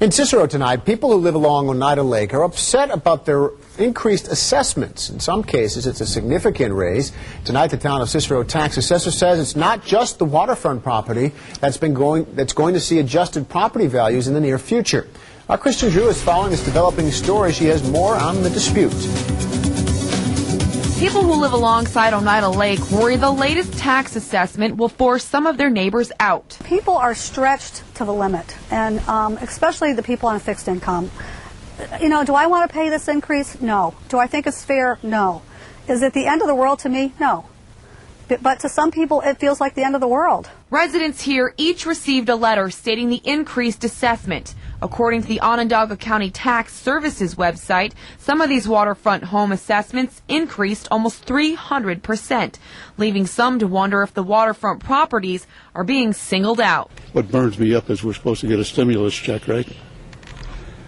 In Cicero tonight, people who live along Oneida Lake are upset about their increased assessments. In some cases, it's a significant raise. Tonight, the town of Cicero tax assessor says it's not just the waterfront property that's going to see adjusted property values in the near future. Our Kristen Drew is following this developing story. She has more on the dispute. People who live alongside Oneida Lake worry the latest tax assessment will force some of their neighbors out. People are stretched to the limit, and especially the people on a fixed income. You know, do I want to pay this increase? No. Do I think it's fair? No. Is it the end of the world to me? No. But to some people, it feels like the end of the world. Residents here each received a letter stating the increased assessment. According to the Onondaga County Tax Services website, some of these waterfront home assessments increased almost 300%, leaving some to wonder if the waterfront properties are being singled out. What burns me up is we're supposed to get a stimulus check, right?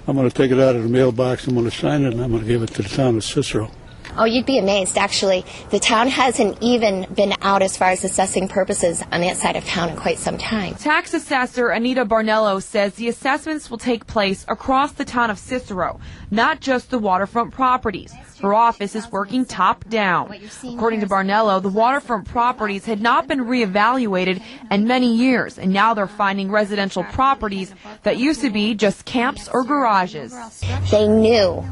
I'm going to take it out of the mailbox, I'm going to sign it, and I'm going to give it to the town of Cicero. Oh, you'd be amazed, actually. The town hasn't even been out as far as assessing purposes on that side of town in quite some time. Tax assessor Anita Barnello says the assessments will take place across the town of Cicero, not just the waterfront properties. Her office is working top down. According to Barnello, the waterfront properties had not been reevaluated in many years, and now they're finding residential properties that used to be just camps or garages. They knew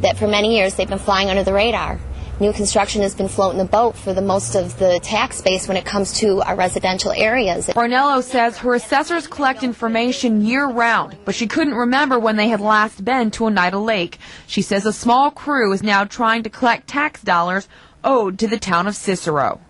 that for many years they've been flying under the radar. New construction has been floating the boat for the most of the tax base when it comes to our residential areas. Barnello says her assessors collect information year-round, but she couldn't remember when they had last been to Oneida Lake. She says a small crew is now trying to collect tax dollars owed to the town of Cicero.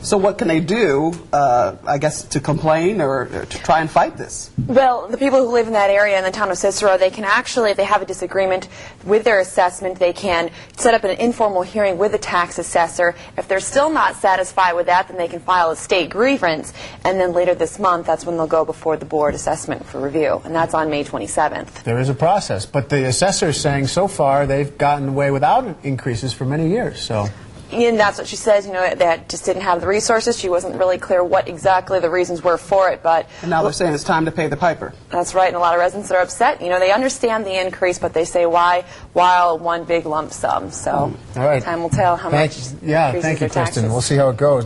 So what can they do, I guess, to complain or to try and fight this? Well, the people who live in that area in the town of Cicero, they can actually, if they have a disagreement with their assessment, they can set up an informal hearing with the tax assessor. If they're still not satisfied with that, then they can file a state grievance, and then later this month, that's when they'll go before the board assessment for review, and that's on May 27th. There is a process, but the assessor is saying so far they've gotten away without increases for many years. So. And that's what she says, you know, that just didn't have the resources. She wasn't really clear what exactly the reasons were for it, but... And now they're saying it's time to pay the piper. That's right, and a lot of residents are upset. You know, they understand the increase, but they say, why one big lump sum? So, all right. Time will tell how much Yeah, thank you, Kristen. We'll see how it goes. Now